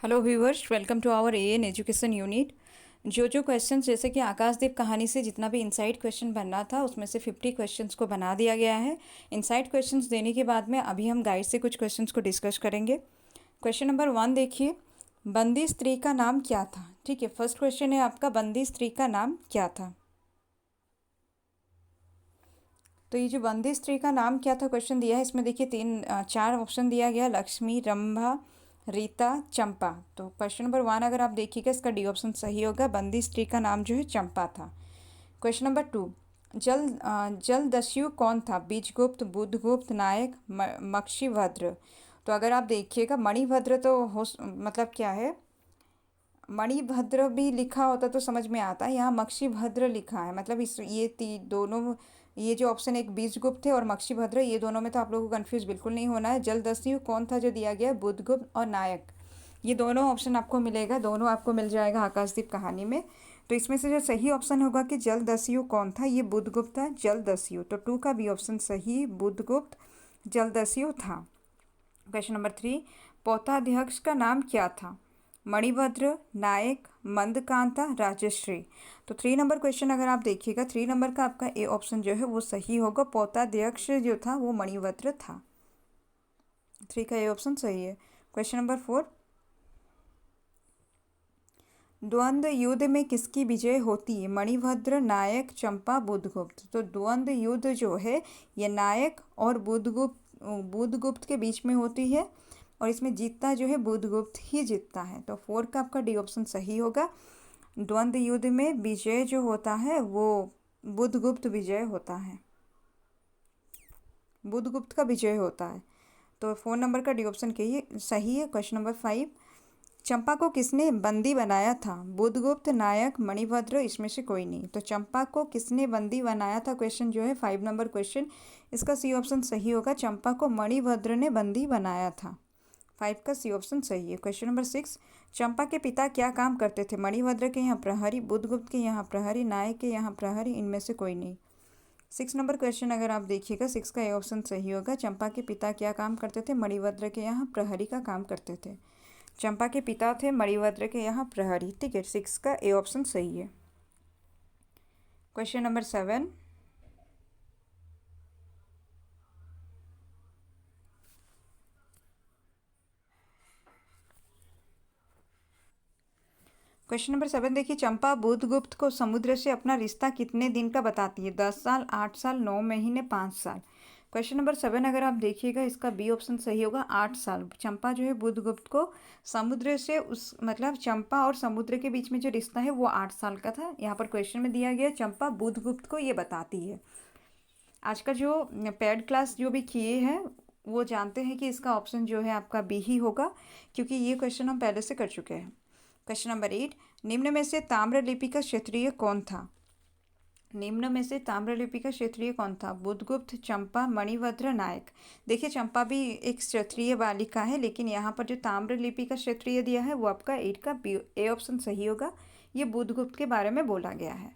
Hello viewers, welcome to our AN education unit. जो question जैसे कि आकाशदीप कहानी से जितना भी इनसाइड क्वेश्चन बनना था उसमें से 50 क्वेश्चंस को बना दिया गया है। इनसाइड क्वेश्चंस देने के बाद में अभी हम गाइड से कुछ क्वेश्चंस को डिस्कस करेंगे। क्वेश्चन नंबर 1 देखिए, बंदी स्त्री का नाम क्या था। ठीक है, फर्स्ट क्वेश्चन है आपका, बंदी स्त्री का नाम क्या था। तो ये जो बंदी स्त्री का नाम क्या था क्वेश्चन दिया है, इसमें देखिए चार ऑप्शन दिया गया, लक्ष्मी, रंभा, रीता, चंपा। तो क्वेश्चन नंबर 1 अगर आप देखिएगा इसका डी ऑप्शन सही होगा, बंदी स्त्री का नाम जो है चंपा था। क्वेश्चन नंबर 2, जलदस्यु कौन था। बीजगुप्त, बुधगुप्त, नायक, मक्षिभद्र। तो अगर आप देखिएगा मणिभद्र तो हो मतलब क्या है, मणिभद्र भी लिखा होता तो समझ में आता है, यहाँ मक्षिभद्र लिखा है। मतलब इस ये दोनों, ये जो ऑप्शन एक बीजगुप्त थे और मक्षिभद्र, ये दोनों में तो आप लोगों को कंफ्यूज बिल्कुल नहीं होना है। जलदस्यु कौन था जो दिया गया है, बुधगुप्त और नायक। ये दोनों ऑप्शन आपको मिलेगा, दोनों आपको मिल जाएगा आकाशदीप कहानी में। तो इसमें से जो सही ऑप्शन होगा कि जलदस्यु कौन था, ये बुधगुप्त था, जलदस्यु। तो 2 का भी ऑप्शन सही, बुधगुप्त जलदस्यु था। क्वेश्चन नंबर 3, पौताध्यक्ष का नाम क्या था। मणिभद्र, नायक, मंदकांता, राजश्री। तो 3 नंबर क्वेश्चन अगर आप देखिएगा, 3 नंबर का आपका ए ऑप्शन जो है वो सही होगा, पौताध्यक्ष जो था वो मणिभद्र था। 3 का ए ऑप्शन सही है। क्वेश्चन नंबर 4, द्वंद्व युद्ध में किसकी विजय होती है। मणिभद्र, नायक, चंपा, बुधगुप्त। तो द्वंद्व युद्ध जो है ये नायक और बुधगुप्त के बीच में होती है, और इसमें जीतता जो है बुधगुप्त ही जीतता है। तो 4 का आपका डी ऑप्शन सही होगा, द्वंद्व युद्ध में विजय जो होता है वो बुधगुप्त विजय होता है, बुधगुप्त का विजय होता है। तो 4 नंबर का डी ऑप्शन सही है। क्वेश्चन नंबर 5, चंपा को किसने बंदी बनाया था। बुधगुप्त, नायक, मणिभद्र, इसमें से कोई नहीं। तो चंपा को किसने बंदी बनाया था क्वेश्चन जो है 5 नंबर क्वेश्चन, इसका सी ऑप्शन सही होगा, चंपा को मणिभद्र ने बंदी बनाया था। 5 का सी ऑप्शन सही है। क्वेश्चन नंबर 6, चंपा के पिता क्या काम करते थे। मणिभद्र के यहाँ प्रहरी, बुधगुप्त के यहाँ प्रहरी, नायक के यहाँ प्रहरी, इनमें से कोई नहीं। 6 नंबर क्वेश्चन अगर आप देखिएगा, 6 का ए ऑप्शन सही होगा, चंपा के पिता क्या काम करते थे। मणिभद्र के यहाँ प्रहरी का काम करते थे। चंपा के पिता थे मणिभद्र के यहाँ प्रहरी। ठीक है, 6 का ए ऑप्शन सही है। क्वेश्चन नंबर 7, क्वेश्चन नंबर 7 देखिए, चंपा बुधगुप्त को समुद्र से अपना रिश्ता कितने दिन का बताती है। 10 साल, 8 साल, 9 महीने, 5 साल। क्वेश्चन नंबर 7 अगर आप देखिएगा इसका बी ऑप्शन सही होगा, 8 साल। चंपा जो है बुधगुप्त को समुद्र से मतलब चंपा और समुद्र के बीच में जो रिश्ता है वो 8 साल का था। यहाँ पर क्वेश्चन में दिया गया चंपा बुधगुप्त को ये बताती है। आज का जो पेड क्लास जो भी किए हैं वो जानते हैं कि इसका ऑप्शन जो है आपका बी ही होगा, क्योंकि ये क्वेश्चन हम पहले से कर चुके हैं। क्वेश्चन नंबर 8, निम्न में से ताम्रलिपि का क्षत्रिय कौन था। निम्न में से ताम्रलिपि का क्षत्रिय कौन था। बुधगुप्त, चंपा, मणिभद्र, नायक। देखिए चंपा भी एक क्षत्रिय बालिका है, लेकिन यहाँ पर जो ताम्रलिपि का क्षत्रिय दिया है वो आपका 8 का ए ऑप्शन सही होगा, ये बुधगुप्त के बारे में बोला गया है।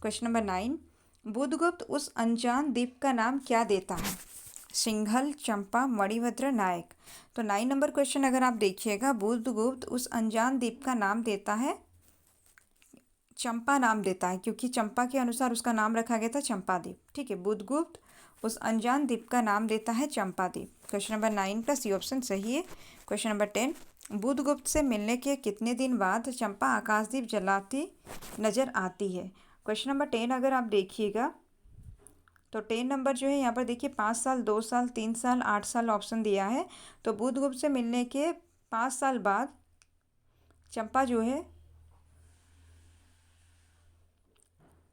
क्वेश्चन नंबर 9, बुधगुप्त उस अनजान द्वीप का नाम क्या देता है। सिंघल, चंपा, मणिभद्र, नायक। तो 9 नंबर क्वेश्चन अगर आप देखिएगा, बुधगुप्त उस अनजान द्वीप का नाम देता है, चंपा नाम देता है, क्योंकि चंपा के अनुसार उसका नाम रखा गया था चंपा द्वीप। ठीक है, बुधगुप्त उस अनजान द्वीप का नाम देता है चंपा द्वीप। क्वेश्चन नंबर 9 का सी ऑप्शन सही है। क्वेश्चन नंबर 10, बुधगुप्त से मिलने के कितने दिन बाद चंपा आकाशदीप जलाती नजर आती है। क्वेश्चन नंबर 10 अगर आप देखिएगा तो 10 नंबर जो है यहाँ पर देखिए 5 साल, 2 साल, 3 साल, 8 साल ऑप्शन दिया है। तो बुधगुप्त से मिलने के 5 साल बाद चंपा जो है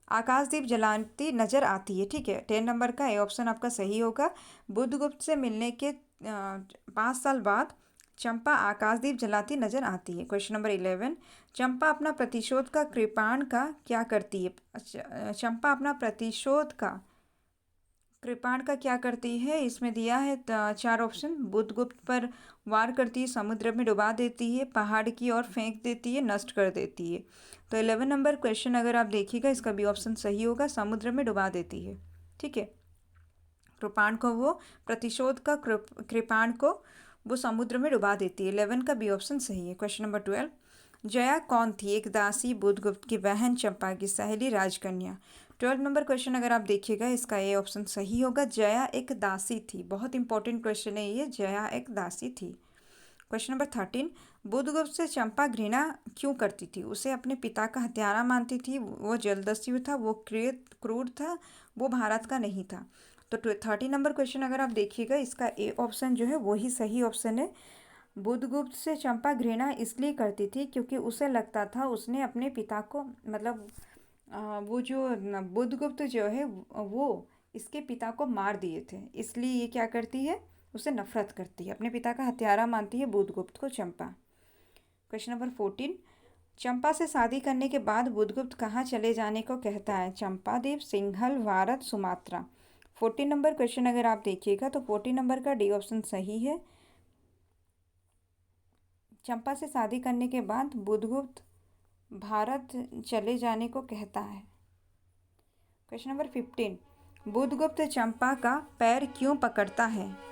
आकाशदीप जलाती नजर आती है। ठीक है, 10 नंबर का ए ऑप्शन आपका सही होगा, बुधगुप्त से मिलने के 5 साल बाद चंपा आकाशदीप जलाती नजर आती है। क्वेश्चन नंबर 11, चंपा अपना प्रतिशोध का कृपाण का क्या करती है। चंपा अपना प्रतिशोध का कृपाण का क्या करती है, इसमें दिया है 4 ऑप्शन। बुधगुप्त पर वार करती है, समुद्र में डुबा देती है, पहाड़ की ओर फेंक देती है, नष्ट कर देती है। तो 11 नंबर क्वेश्चन अगर आप देखिएगा इसका भी ऑप्शन सही होगा, समुद्र में डुबा देती है। ठीक है, कृपाण को वो प्रतिशोध का कृपाण को वो समुद्र में डुबा देती है। 11 का बी ऑप्शन सही है। क्वेश्चन नंबर 12, जया कौन थी? एक दासी, बुधगुप्त की बहन, चंपा की सहेली, राजकन्या। 12 नंबर क्वेश्चन अगर आप देखिएगा इसका ए ऑप्शन सही होगा। जया एक दासी थी। बहुत इंपॉर्टेंट क्वेश्चन है ये, जया एक दासी थी। क्वेश्चन नंबर 13, बुधगुप्त से चंपा घृणा क्यों करती थी? उसे अपने पिता का हत्यारा मानती थी, वो जलदस्यु था, वो क्रूर था, वो भारत का नहीं था। तो 30 नंबर क्वेश्चन अगर आप देखिएगा इसका ए ऑप्शन जो है वही सही ऑप्शन है। बुधगुप्त से चंपा घृणा इसलिए करती थी क्योंकि उसे लगता था उसने अपने पिता को मतलब वो जो बुधगुप्त जो है वो इसके पिता को मार दिए थे, इसलिए ये क्या करती है, उसे नफरत करती है, अपने पिता का हत्यारा मानती है बुधगुप्त को चंपा। क्वेश्चन नंबर 14, चंपा से शादी करने के बाद बुधगुप्त कहाँ चले जाने को कहता है? Champadweep, Singhal, Bharat, Sumatra. 14 number question अगर आप देखिएगा तो 14 नंबर का डी ऑप्शन सही है। चंपा से शादी करने के बाद बुधगुप्त भारत चले जाने को कहता है। क्वेश्चन नंबर 15, बुधगुप्त चंपा का पैर क्यों पकड़ता है?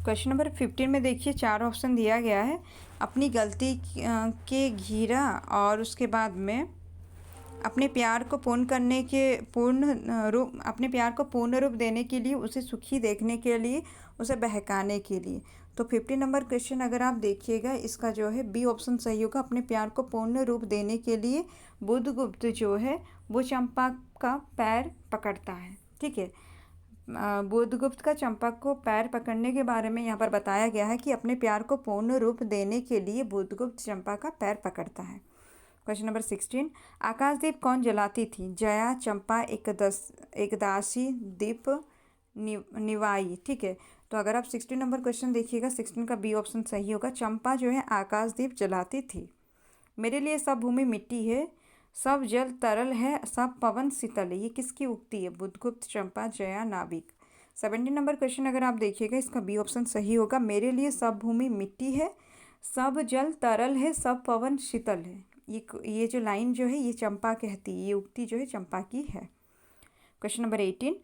क्वेश्चन नंबर 15 में देखिए 4 ऑप्शन दिया गया है। अपनी गलती के घिरा, और उसके बाद में अपने प्यार को पूर्ण रूप देने के लिए, उसे सुखी देखने के लिए, उसे बहकाने के लिए। तो 50 नंबर क्वेश्चन अगर आप देखिएगा इसका जो है बी ऑप्शन सही होगा। अपने प्यार को पूर्ण रूप देने के लिए बुधगुप्त जो है वो चंपा का पैर पकड़ता है। ठीक है, बुधगुप्त का चंपा को पैर पकड़ने के बारे में यहाँ पर बताया गया है कि अपने प्यार को पूर्ण रूप देने के लिए बुधगुप्त चंपा का पैर पकड़ता है। क्वेश्चन नंबर 16, आकाशदीप कौन जलाती थी? जया, चंपा, एकदासी, दीप निवाई। ठीक है, तो अगर आप 16 नंबर क्वेश्चन देखिएगा 16 का बी ऑप्शन सही होगा। चंपा जो है आकाशदीप जलाती थी। मेरे लिए सब भूमि मिट्टी है, सब जल तरल है, सब पवन शीतल है। ये किसकी उक्ति है? बुधगुप्त, चंपा, जया, नाविक। 17 नंबर क्वेश्चन अगर आप देखिएगा इसका बी ऑप्शन सही होगा। मेरे लिए सब भूमि मिट्टी है, सब जल तरल है, सब पवन शीतल है। ये जो लाइन जो है ये चंपा कहती है, ये उक्ति जो है चंपा की है। क्वेश्चन नंबर 18,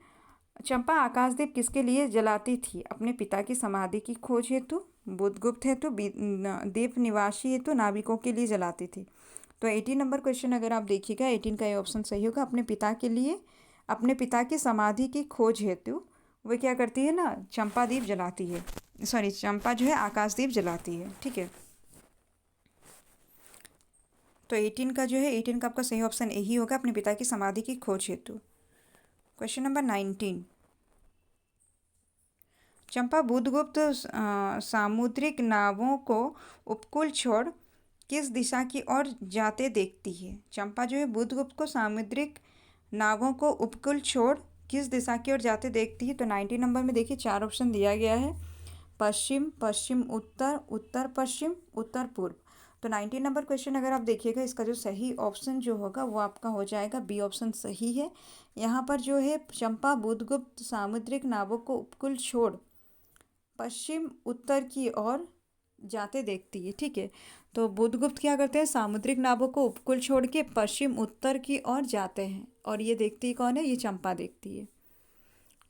चंपा आकाशदीप किसके लिए जलाती थी? अपने पिता की समाधि की खोज हेतु, बुधगुप्त हेतु, दीप निवासी हेतु, नाविकों के लिए जलाती थी। तो 18 नंबर क्वेश्चन अगर आप देखिएगा 18 का ये ऑप्शन सही होगा। अपने पिता के लिए, अपने पिता की समाधि की खोज हेतु वो क्या करती है ना, चंपा दीप जलाती है। सॉरी, चंपा जो है आकाशदीप जलाती है। ठीक है, तो 18 का जो है 18 का आपका सही ऑप्शन यही होगा, अपने पिता की समाधि की खोज हेतु। क्वेश्चन नंबर 19, चंपा बुधगुप्त सामुद्रिक नावों को उपकूल छोड़ किस दिशा की ओर जाते देखती है? चंपा जो है बुधगुप्त को सामुद्रिक नावों को उपकूल छोड़ किस दिशा की ओर जाते देखती है? तो 19 नंबर में देखिए 4 ऑप्शन दिया गया है। पश्चिम, पश्चिम उत्तर, उत्तर पश्चिम, उत्तर पूर्व। तो 19 नंबर क्वेश्चन अगर आप देखिएगा इसका जो सही ऑप्शन जो होगा वो आपका हो जाएगा बी ऑप्शन सही है। यहाँ पर जो है चंपा बुधगुप्त सामुद्रिक नावों को उपकूल छोड़ पश्चिम उत्तर की ओर जाते देखती है। ठीक है, तो बुधगुप्त क्या करते हैं, सामुद्रिक नावों को उपकूल छोड़ के पश्चिम उत्तर की ओर जाते हैं, और ये देखती कौन है? ये चंपा देखती है।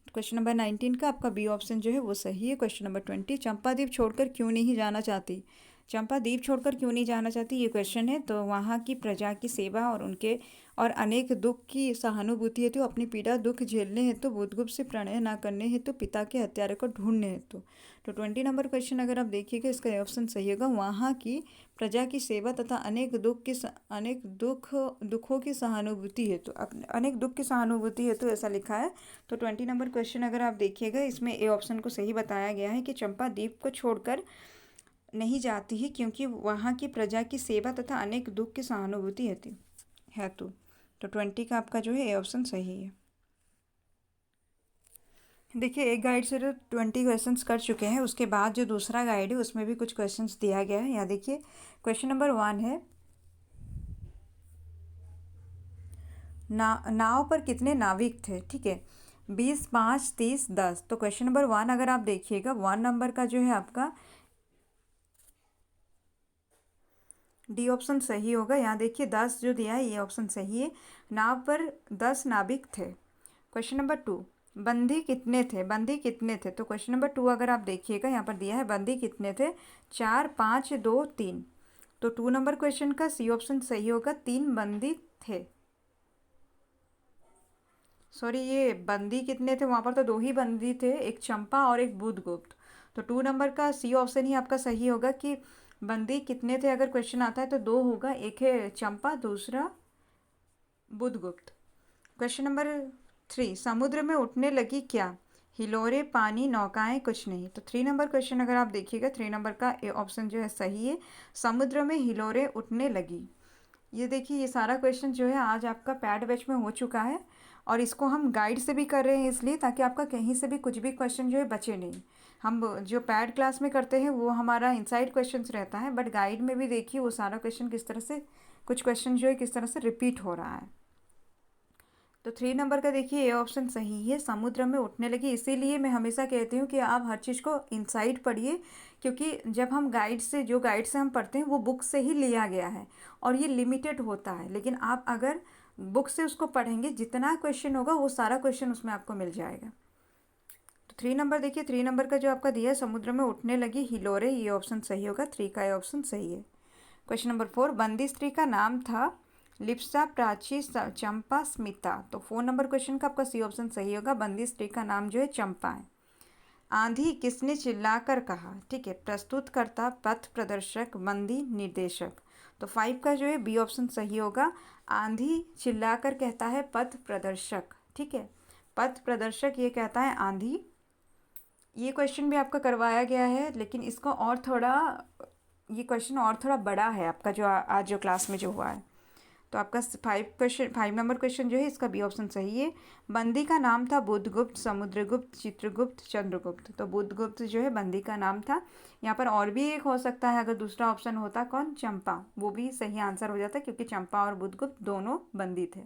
क्वेश्चन नंबर 19 का आपका बी ऑप्शन जो है वो सही है। क्वेश्चन नंबर 20, चंपा द्वीप छोड़कर क्यों नहीं जाना चाहती? चंपा द्वीप छोड़कर क्यों नहीं जाना चाहती ये क्वेश्चन है। तो वहाँ की प्रजा की सेवा और अनेक दुख की सहानुभूति हेतु, अपनी पीड़ा दुख झेलने हेतु, बुधगुप्त से प्रणय न करने हेतु, पिता के हत्यारे को ढूंढने हेतु। तो 20 नंबर क्वेश्चन अगर आप देखिएगा इसका ऑप्शन सही होगा। वहाँ की प्रजा की सेवा तथा अनेक दुखों की सहानुभूति हेतु, अनेक दुख की सहानुभूति हेतु ऐसा लिखा है। तो 20 नंबर क्वेश्चन अगर आप देखिएगा इसमें ए ऑप्शन को सही बताया गया है कि चंपा द्वीप को छोड़कर नहीं जाती है क्योंकि वहाँ की प्रजा की सेवा तथा अनेक दुख की सहानुभूति हेतु। तो 20 का आपका जो है ए ऑप्शन सही है। देखिए, एक गाइड से तो 20 क्वेश्चंस कर चुके हैं, उसके बाद जो दूसरा गाइड है उसमें भी कुछ क्वेश्चंस दिया गया है। यहाँ देखिए क्वेश्चन नंबर 1 है, नाव पर कितने नाविक थे? ठीक है, 20, 5, 30, 10। तो क्वेश्चन नंबर 1 अगर आप देखिएगा 1 नंबर का जो है आपका डी ऑप्शन सही होगा। यहाँ देखिए 10 जो दिया है ये ऑप्शन सही है। नाव पर 10 नाविक थे। क्वेश्चन नंबर 2, बंदी कितने थे, बंदी कितने थे। तो क्वेश्चन नंबर 2 अगर आप देखिएगा यहाँ पर दिया है बंदी कितने थे, 4 5 2 3। तो 2 नंबर क्वेश्चन का सी ऑप्शन सही होगा, 3 बंदी थे। सॉरी, ये बंदी कितने थे, वहाँ पर तो 2 ही बंदी थे, एक चंपा और एक बुधगुप्त। तो 2 नंबर का सी ऑप्शन ही आपका सही होगा कि बंदी कितने थे। अगर क्वेश्चन आता है तो 2 होगा, एक है चंपा, दूसरा बुधगुप्त। क्वेश्चन नंबर 3, समुद्र में उठने लगी क्या, हिलोरे, पानी, नौकाएं, कुछ नहीं। तो 3 नंबर क्वेश्चन अगर आप देखिएगा, 3 नंबर का ए ऑप्शन जो है सही है, समुद्र में हिलोरे उठने लगी। ये देखिए, ये सारा क्वेश्चन जो है आज आपका पैड बैच में हो चुका है, और इसको हम गाइड से भी कर रहे हैं इसलिए ताकि आपका कहीं से भी कुछ भी क्वेश्चन जो है बचे नहीं। हम जो पैड क्लास में करते हैं वो हमारा इनसाइड क्वेश्चंस रहता है, बट गाइड में भी देखिए वो सारा क्वेश्चन किस तरह से, कुछ क्वेश्चन जो है किस तरह से रिपीट हो रहा है। तो 3 नंबर का देखिए ये ऑप्शन सही है, समुद्र में उठने लगी। इसीलिए मैं हमेशा कहती हूँ कि आप हर चीज़ को इनसाइड पढ़िए, क्योंकि जब हम गाइड से, जो गाइड से हम पढ़ते हैं वो बुक से ही लिया गया है और ये लिमिटेड होता है। लेकिन आप अगर बुक से उसको पढ़ेंगे, जितना क्वेश्चन होगा वो सारा क्वेश्चन उसमें आपको मिल जाएगा। तो 3 नंबर देखिए, 3 नंबर का जो आपका दिया है समुद्र में उठने लगी हिलोरे, ये ऑप्शन सही होगा, 3 का ये ऑप्शन सही है। क्वेश्चन नंबर 4, बंदी स्त्री का नाम था लिप्सा, प्राची, चंपा, स्मिता। तो 4 नंबर क्वेश्चन का आपका सी ऑप्शन सही होगा, बंदी स्त्री का नाम जो है चंपा है। आंधी किसने चिल्लाकर कहा, ठीक है, प्रस्तुतकर्ता, पथ प्रदर्शक, बंदी, निर्देशक। तो 5 का जो है बी ऑप्शन सही होगा, आंधी चिल्लाकर कहता है पथ प्रदर्शक, ठीक है, पथ प्रदर्शक ये कहता है आंधी। ये क्वेश्चन भी आपका करवाया गया है, लेकिन इसको और थोड़ा, ये क्वेश्चन और थोड़ा बड़ा है आपका जो आज जो क्लास में जो हुआ है। तो आपका 5 नंबर क्वेश्चन जो है इसका बी ऑप्शन सही है। बंदी का नाम था बुधगुप्त, समुद्रगुप्त, चित्रगुप्त, चंद्रगुप्त। तो बुधगुप्त जो है बंदी का नाम था। यहाँ पर और भी एक हो सकता है, अगर दूसरा ऑप्शन होता कौन, चंपा, वो भी सही आंसर हो जाता, क्योंकि चंपा और बुधगुप्त दोनों बंदी थे।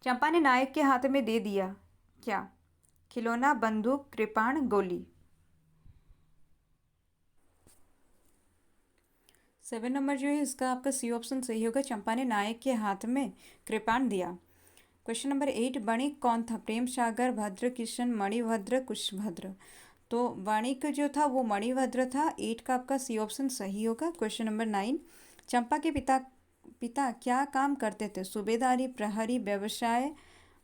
चंपा ने नायक के हाथ में दे दिया क्या, खिलौना, बंदूक, कृपाण, गोली। 7 नंबर जो है इसका आपका सी ऑप्शन सही होगा, चंपा ने नायक के हाथ में कृपाण दिया। क्वेश्चन नंबर 8, वणिक कौन था, प्रेम सागर, भद्र किशन, मणिभद्र, कुशभद्र। तो वणिक जो था वो मणिभद्र था, 8 का आपका सी ऑप्शन सही होगा। क्वेश्चन नंबर 9, चंपा के पिता पिता क्या काम करते थे, सूबेदारी, प्रहरी, व्यवसाय,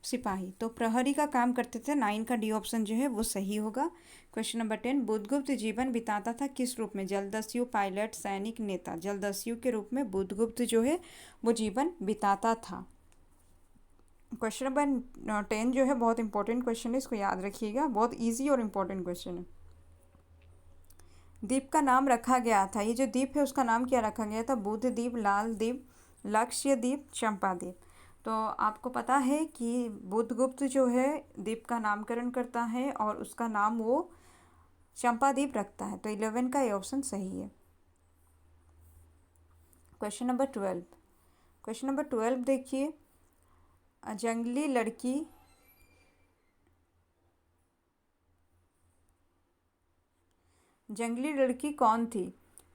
सिपाही। तो प्रहरी का काम करते थे, 9 का डी ऑप्शन जो है वो सही होगा। क्वेश्चन नंबर 10, बुधगुप्त जीवन बिताता था किस रूप में, जलदस्यु, पायलट, सैनिक, नेता। जलदस्यु के रूप में बुधगुप्त जो है वो जीवन बिताता था। क्वेश्चन नंबर 10 जो है बहुत इंपॉर्टेंट क्वेश्चन है, इसको याद रखिएगा, बहुत ईजी और इम्पोर्टेंट क्वेश्चन है। द्वीप का नाम रखा गया था, ये जो द्वीप है उसका नाम क्या रखा गया था, बुध द्वीप, लाल द्वीप, लक्ष्य द्वीप, चंपा द्वीप। तो आपको पता है कि बुधगुप्त जो है द्वीप का नामकरण करता है और उसका नाम वो चंपा द्वीप रखता है। तो 11 का ये ऑप्शन सही है। क्वेश्चन नंबर 12, क्वेश्चन नंबर 12 देखिए, जंगली लड़की जंगली लड़की कौन थी,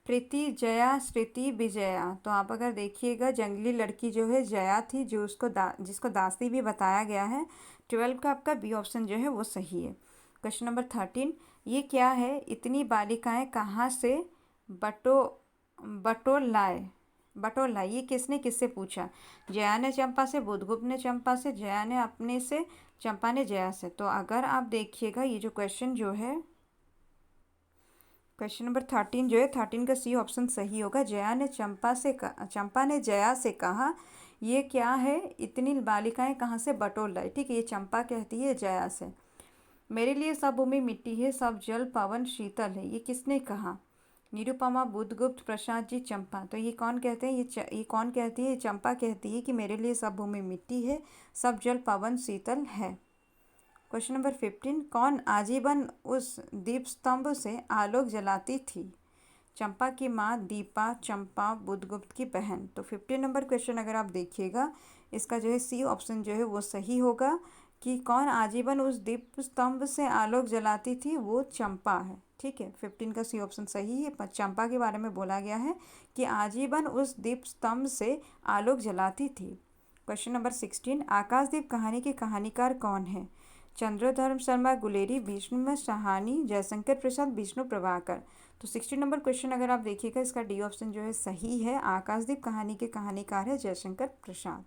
प्रीति, जया, श्रुति, विजया। तो आप अगर देखिएगा जंगली लड़की जो है जया थी, जो उसको जिसको दासी भी बताया गया है। 12 का आपका बी ऑप्शन जो है वो सही है। क्वेश्चन नंबर 13, ये क्या है, इतनी बालिकाएं कहाँ से बटो बटोर लाई, ये किसने किससे पूछा, जया ने चंपा से, बुधगुप्त ने चंपा से, जया ने अपने से, चंपा ने जया से। तो अगर आप देखिएगा ये जो क्वेश्चन जो है, क्वेश्चन नंबर 13 जो है, 13 का सी ऑप्शन सही होगा, चंपा ने जया से कहा ये क्या है, इतनी बालिकाएं कहाँ से बटोर लाई। ठीक है, ये चंपा कहती है जया से। मेरे लिए सब भूमि मिट्टी है, सब जल पवन शीतल है, ये किसने कहा, निरुपमा, बुधगुप्त, प्रसाद जी, चंपा। तो ये कौन कहते हैं, ये कौन कहती है, चंपा कहती है कि मेरे लिए सब भूमि मिट्टी है, सब जल पवन शीतल है। क्वेश्चन नंबर 15, कौन आजीवन उस दीप स्तंभ से आलोक जलाती थी, चंपा की माँ, दीपा, चंपा, बुधगुप्त की बहन। तो 15 नंबर क्वेश्चन अगर आप देखिएगा, इसका जो है सी ऑप्शन जो है वो सही होगा कि कौन आजीवन उस दीप स्तंभ से आलोक जलाती थी, वो चंपा है। ठीक है, 15 का सी ऑप्शन सही है, पर चंपा के बारे में बोला गया है कि आजीवन उस दीप स्तंभ से आलोक जलाती थी। क्वेश्चन नंबर 16, आकाशदीप कहानी के कहानीकार कौन है, चंद्रधर शर्मा गुलेरी, विष्णु सहानी, जयशंकर प्रसाद, विष्णु प्रभाकर। तो 60 नंबर क्वेश्चन अगर आप देखिएगा इसका डी ऑप्शन जो है सही है। आकाशदीप कहानी के कहानीकार है जयशंकर प्रसाद।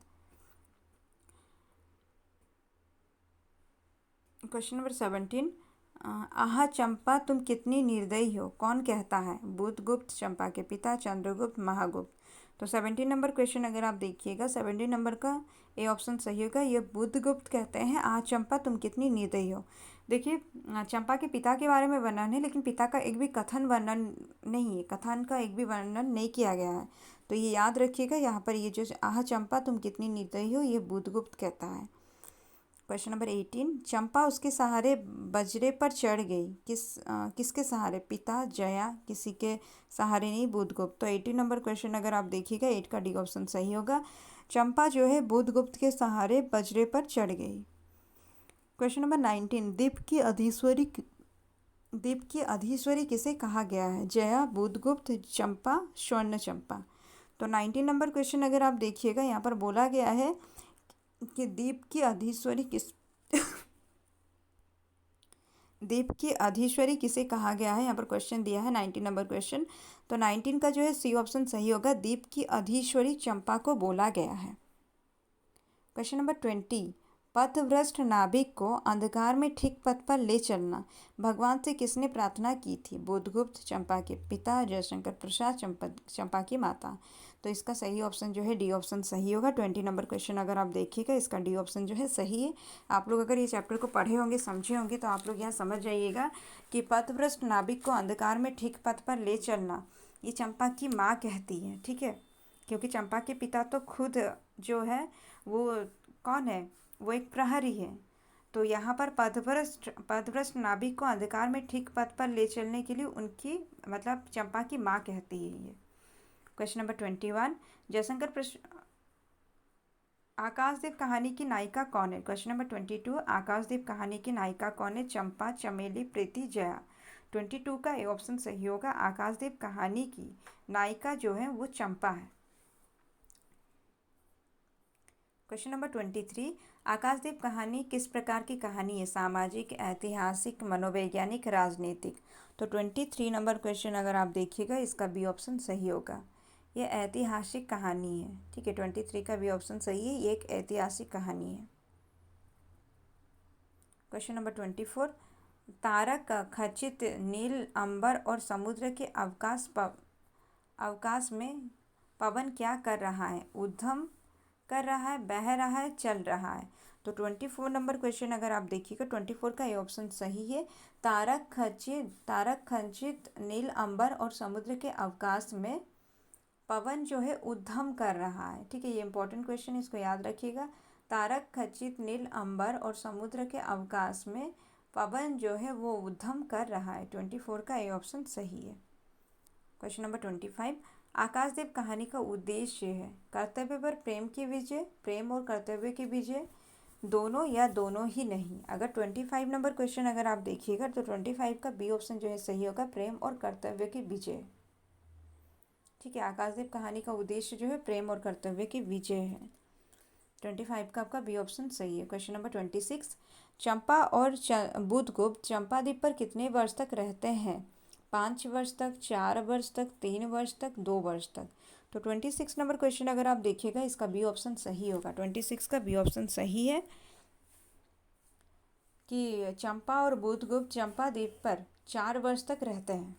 क्वेश्चन नंबर 17, आहा चंपा तुम कितनी निर्दयी हो, कौन कहता है? बुधगुप्त, चंपा के पिता, चंद्रगुप्त, महागुप्त। तो 17 नंबर क्वेश्चन अगर आप देखिएगा 17 नंबर का ए ऑप्शन सही होगा। ये बुधगुप्त कहते हैं आह चंपा तुम कितनी निर्दयी हो। देखिए चंपा के पिता के बारे में वर्णन है, लेकिन पिता का एक भी कथन वर्णन नहीं है, कथन का एक भी वर्णन नहीं किया गया है। तो ये याद रखिएगा, यहाँ पर ये जो आह चंपा तुम कितनी निर्दयी हो, ये बुधगुप्त कहता है। क्वेश्चन नंबर 18, चंपा उसके सहारे बजरे पर चढ़ गई, किसके सहारे? पिता, जया, किसी के सहारे नहीं, बुधगुप्त। तो 18 नंबर क्वेश्चन अगर आप देखिएगा 8 का डी ऑप्शन सही होगा। चंपा जो है बुधगुप्त के सहारे बजरे पर चढ़ गई। क्वेश्चन नंबर 19, दीप की अधीश्वरी किसे कहा गया है? जया, बुधगुप्त, चंपा, स्वर्ण चंपा। तो 19 नंबर क्वेश्चन अगर आप देखिएगा यहाँ पर बोला गया है कि दीप की अधीश्वरी दीप की अधीश्वरी किसे कहा गया है? यहाँ पर क्वेश्चन दिया है 19 नंबर क्वेश्चन। तो 19 का जो है सी ऑप्शन सही होगा, दीप की अधीश्वरी चंपा को बोला गया है। क्वेश्चन नंबर 20, पथभ्रष्ट नाभिक को अंधकार में ठीक पथ पर ले चलना भगवान से किसने प्रार्थना की थी? बुधगुप्त, चंपा के पिता, जयशंकर प्रसाद, चंपा की माता। तो इसका सही ऑप्शन जो है डी ऑप्शन सही होगा। 20 नंबर क्वेश्चन अगर आप देखिएगा इसका डी ऑप्शन जो है सही है। आप लोग अगर ये चैप्टर को पढ़े होंगे, समझे होंगे, तो आप लोग यहाँ समझ जाइएगा कि पथभ्रष्ट नाभिक को अंधकार में ठीक पथ पर ले चलना ये चंपा की माँ कहती है, ठीक है। क्योंकि चंपा के पिता तो खुद जो है वो कौन है? वो एक प्रहरी है। तो यहाँ पर पथभ्रष्ट नाभिक को अंधकार में ठीक पथ पर ले चलने के लिए उनकी मतलब चंपा की माँ कहती है ये। क्वेश्चन नंबर 21, आकाशदीप कहानी की नायिका कौन है? क्वेश्चन नंबर 22, आकाशदीप कहानी की नायिका कौन है? चंपा, चमेली, प्रीति, जया। 22 का ए ऑप्शन सही होगा। आकाशदीप कहानी की नायिका जो है वो चंपा है। क्वेश्चन नंबर 23, आकाशदीप कहानी किस प्रकार की कहानी है? सामाजिक, ऐतिहासिक, मनोवैज्ञानिक, राजनीतिक। तो 23 नंबर क्वेश्चन अगर आप देखिएगा इसका बी ऑप्शन सही होगा। ये ऐतिहासिक कहानी है, ठीक है। 23 का बी ऑप्शन सही है, ये एक ऐतिहासिक कहानी है। क्वेश्चन नंबर 24, तारक खचित नील अंबर और समुद्र के अवकाश में पवन क्या कर रहा है? उद्यम कर रहा है, बह रहा है, चल रहा है। तो 24 नंबर क्वेश्चन अगर आप देखिएगा 24 का ये ऑप्शन सही है। तारक खचित नील अंबर और समुद्र के अवकाश में पवन जो है उद्यम कर रहा है, ठीक है। ये इंपॉर्टेंट क्वेश्चन है, इसको याद रखिएगा। तारक खचित नील अंबर और समुद्र के अवकाश में पवन जो है वो उद्यम कर रहा है। 24 का ये ऑप्शन सही है। क्वेश्चन नंबर 25, आकाशदीप कहानी का उद्देश्य है कर्तव्य पर प्रेम की विजय, प्रेम और कर्तव्य की विजय, दोनों या दोनों ही नहीं। अगर 25 नंबर क्वेश्चन अगर आप देखिएगा तो 25 का बी ऑप्शन जो है सही होगा, प्रेम और कर्तव्य की विजय, ठीक है। आकाशदीप कहानी का उद्देश्य जो है प्रेम और कर्तव्य की विजय है। 25 का आपका बी ऑप्शन सही है। क्वेश्चन नंबर 26, चंपा और बुधगुप्त चंपाद्वीप पर कितने वर्ष तक रहते हैं? 5 वर्ष तक, 4 वर्ष तक, 3 वर्ष तक, 2 वर्ष तक। तो 26 नंबर क्वेश्चन अगर आप देखिएगा इसका बी ऑप्शन सही होगा। 26 का बी ऑप्शन सही है कि चंपा और बुधगुप्त चंपाद्वीप पर 4 वर्ष तक रहते हैं।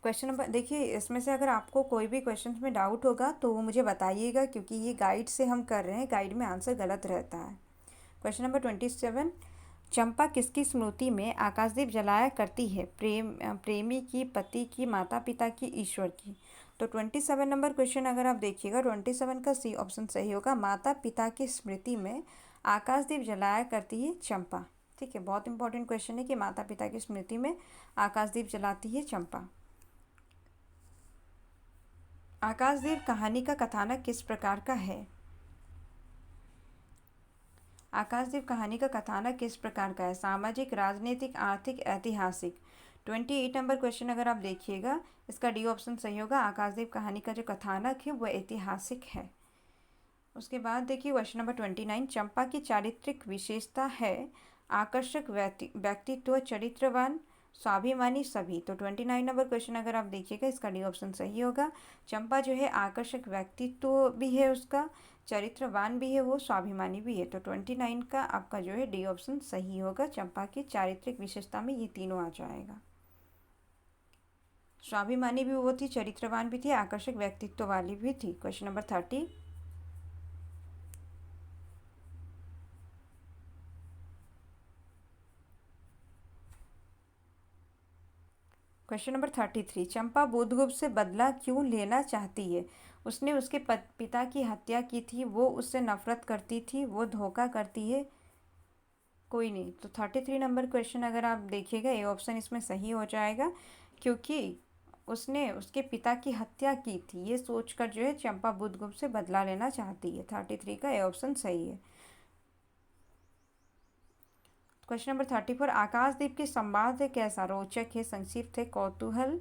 क्वेश्चन नंबर देखिए, इसमें से अगर आपको कोई भी क्वेश्चन में डाउट होगा तो वो मुझे बताइएगा, क्योंकि ये गाइड से हम कर रहे हैं, गाइड में आंसर गलत रहता है। क्वेश्चन नंबर 27, चंपा किसकी स्मृति में आकाशदीप जलाया करती है? प्रेमी की, पति की, माता पिता की, ईश्वर की। तो 27 नंबर क्वेश्चन अगर आप देखिएगा 27 का सी ऑप्शन सही होगा। माता पिता की स्मृति में आकाशदीप जलाया करती है चंपा, ठीक है। बहुत इंपॉर्टेंट क्वेश्चन है कि माता पिता की स्मृति में आकाशदीप जलाती है चंपा। आकाशदीप कहानी का कथानक किस प्रकार का है? आकाशदीप कहानी का कथानक किस प्रकार का है? सामाजिक, राजनीतिक, आर्थिक, ऐतिहासिक। 28 नंबर क्वेश्चन अगर आप देखिएगा इसका डी ऑप्शन सही होगा। आकाशदीप कहानी का जो कथानक है वो ऐतिहासिक है। उसके बाद देखिए क्वेश्चन नंबर 29, चंपा की चारित्रिक विशेषता है आकर्षक व्यक्तित्व, चरित्रवान, स्वाभिमानी, सभी। तो 29 नंबर क्वेश्चन अगर आप देखिएगा इसका डी ऑप्शन सही होगा। चंपा जो है आकर्षक व्यक्तित्व भी है उसका, चरित्रवान भी है वो, स्वाभिमानी भी है। तो 29 का आपका जो है डी ऑप्शन सही होगा। चंपा की चारित्रिक विशेषता में ये तीनों आ जाएगा। स्वाभिमानी भी वो थी, चरित्रवान भी थी, आकर्षक व्यक्तित्व वाली भी थी। क्वेश्चन नंबर 30, क्वेश्चन नंबर 33, चंपा बुधगुप्त से बदला क्यों लेना चाहती है? उसने उसके पिता की हत्या की थी, वो उससे नफरत करती थी, वो धोखा करती है, कोई नहीं। तो 33 नंबर क्वेश्चन अगर आप देखिएगा ए ऑप्शन इसमें सही हो जाएगा, क्योंकि उसने उसके पिता की हत्या की थी, ये सोचकर जो है चंपा बुधगुप्त से बदला लेना चाहती है। 33 का ए ऑप्शन सही है। क्वेश्चन नंबर 34, आकाशदीप के संवाद है कैसा? रोचक है, संक्षिप्त है, कौतूहल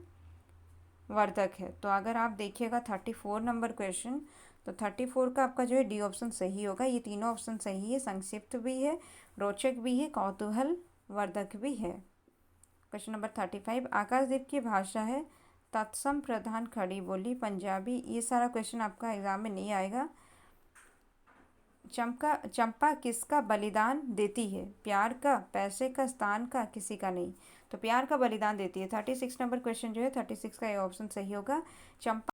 वर्धक है। तो अगर आप देखिएगा 34 नंबर क्वेश्चन, तो 34 का आपका जो है डी ऑप्शन सही होगा। ये तीनों ऑप्शन सही है, संक्षिप्त भी है, रोचक भी है, कौतूहल वर्धक भी है। क्वेश्चन नंबर 35, आकाशदीप की भाषा है तत्सम, प्रधान, खड़ी बोली, पंजाबी। ये सारा क्वेश्चन आपका एग्जाम में नहीं आएगा। चंपा किसका बलिदान देती है? प्यार का, पैसे का, स्थान का, किसी का नहीं। तो प्यार का बलिदान देती है। 36 नंबर क्वेश्चन जो है 36 का ये ऑप्शन सही होगा। चंपा